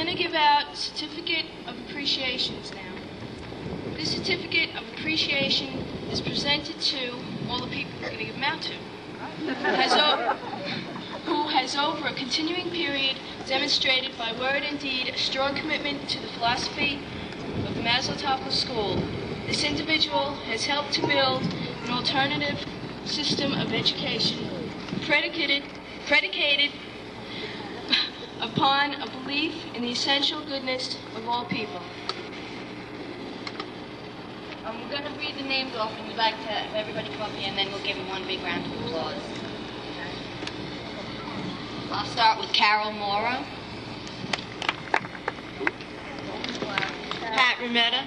going to give out Certificate of Appreciations now. This Certificate of Appreciation is presented to all the people we're going to give them out to, who has over a continuing period demonstrated by word and deed a strong commitment to the philosophy of the Maslow-Toffler school. This individual has helped to build an alternative system of education predicated upon a belief in the essential goodness of all people. We're going to read the names off, and we'd like to have everybody come up here, and then we'll give them one big round of applause. I'll start with Carol Morrow. Pat Remetta.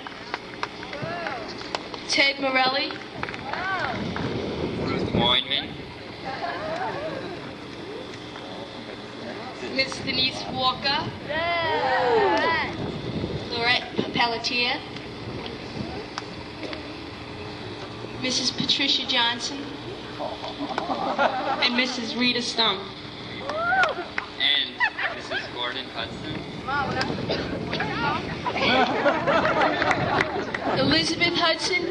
Ted Morelli. Ruth Weinman. Miss Denise Walker. Lorette Pelletier. Mrs. Patricia Johnson. And Mrs. Rita Stump. And Mrs. Gordon Hudson. Elizabeth Hudson.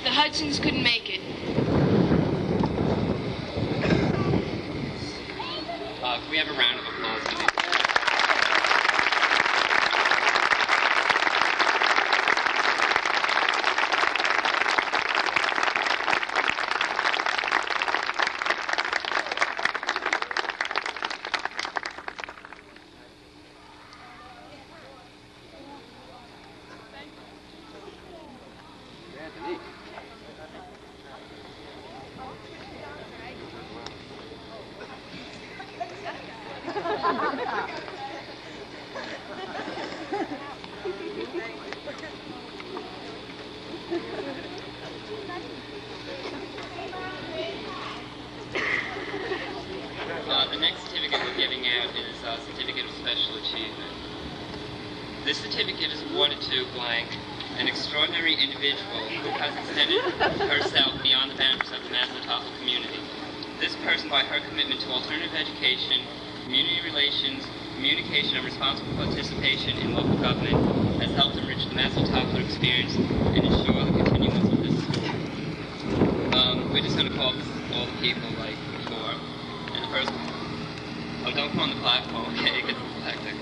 The Hudsons couldn't make it. Can we have a round of applause, please? The next certificate we're giving out is a Certificate of Special Achievement. This certificate is awarded to blank, an extraordinary individual who has extended herself beyond the boundaries of the Maslow-Toffler community. This person, by her commitment to alternative education, community relations, communication, and responsible participation in local government, has helped enrich the Maslow-Toffler experience and ensure the continuance of this school. We're just going to call all the people like before. And the first one. Oh, don't come on the platform, okay? It gets a little hectic.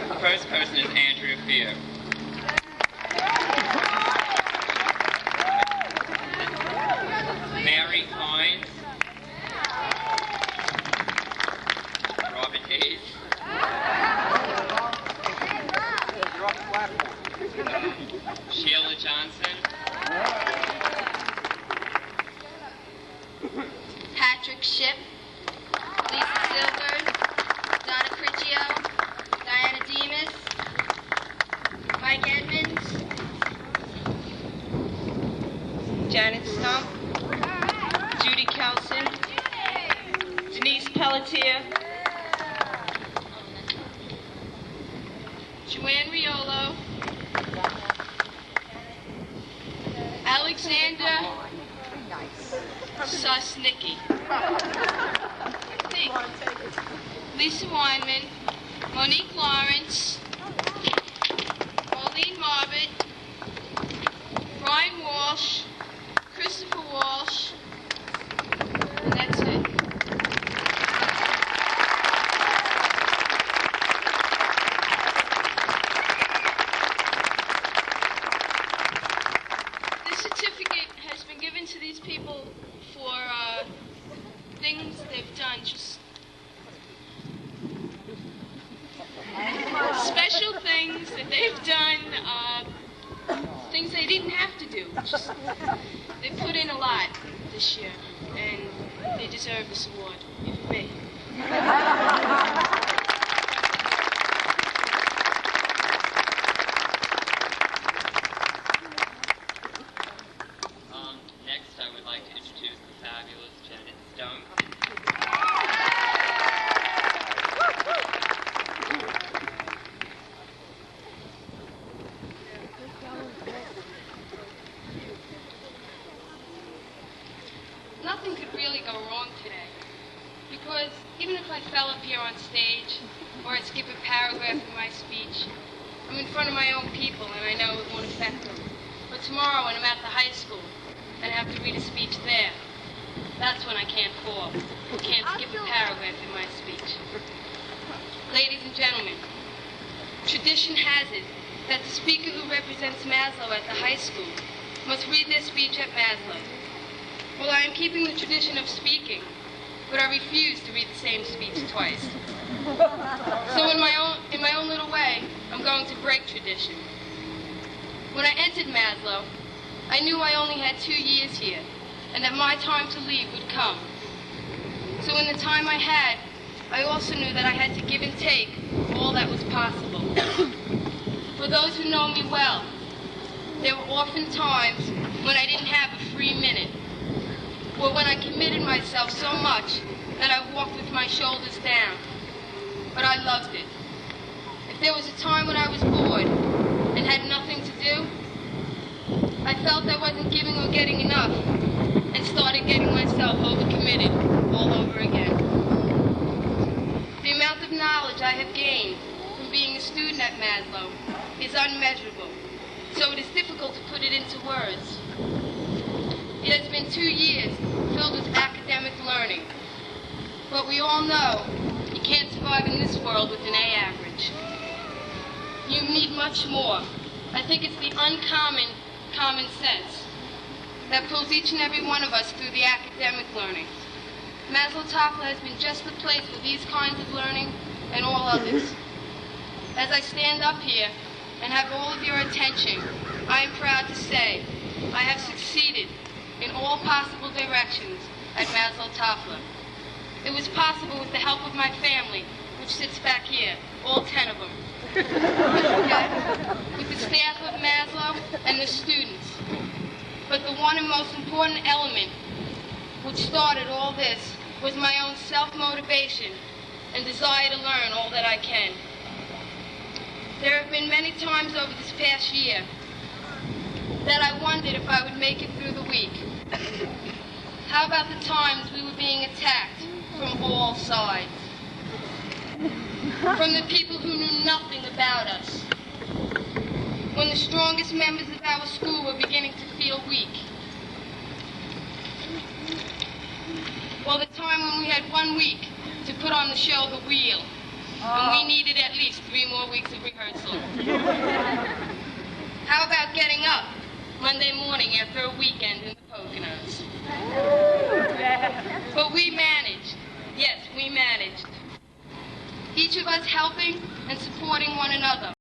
The first person is Andrea Fear. Mary Hines. Robert Hayes. Sheila Johnson. Patrick Ship. Lisa Silver. Donna Criccio. Diana Demas. Mike Edmonds. Janet Stump. Judy Kelson. Denise Pelletier. Joanne Riolo. Alexander Susnicki. Lisa Weinman. Monique Lawrence. Pauline Marbett. Brian Walsh. Christopher Walsh. And that's it. This certificate has been given to these people for things they've done, just special things that they've done, things they didn't have to do. Just, they put in a lot this year, and they deserve this award, even me. Next, I would like to introduce the fabulous Janet Stone. nothing could really go wrong today. Because even if I fell up here on stage, or I skip a paragraph in my speech, I'm in front of my own people and I know it won't affect them. But tomorrow when I'm at the high school and have to read a speech there, that's when I can't fall. I can't skip a paragraph in my speech. Ladies and gentlemen, tradition has it that the speaker who represents Maslow at the high school must read their speech at Maslow. Well, I am keeping the tradition of speaking, but I refuse to read the same speech twice. So in my own little way, I'm going to break tradition. When I entered Maslow, I knew I only had 2 years here, and that my time to leave would come. So in the time I had, I also knew that I had to give and take all that was possible. For those who know me well, there were often times when I didn't have a free minute, or when I committed myself so much that I walked with my shoulders down. But I loved it. If there was a time when I was bored and had nothing to do, I felt I wasn't giving or getting enough and started getting myself overcommitted all over again. The amount of knowledge I have gained from being a student at Maslow is unmeasurable, so it is difficult to put it into words. It has been 2 years filled with academic learning, but we all know you can't survive in this world with an A average. You need much more. I think it's the uncommon common sense that pulls each and every one of us through the academic learning. Maslow-Toffler has been just the place for these kinds of learning and all others. As I stand up here and have all of your attention, I am proud to say I have succeeded in all possible directions at Maslow-Toffler. It was possible with the help of my family, which sits back here, all 10 of them. Okay? With the staff of Maslow and the students. But the one and most important element which started all this was my own self-motivation and desire to learn all that I can. There have been many times over this past year that I wondered if I would make it through the week. How about the times we were being attacked from all sides? From the people who knew nothing about us. When the strongest members of our school were beginning to feel weak. Well, the time when we had 1 week to put on the show The Wheel, and we needed at least 3 more weeks of rehearsal. How about getting up Monday morning after a weekend in the Poconos? But we managed. Yes, we managed. Each of us helping and supporting one another.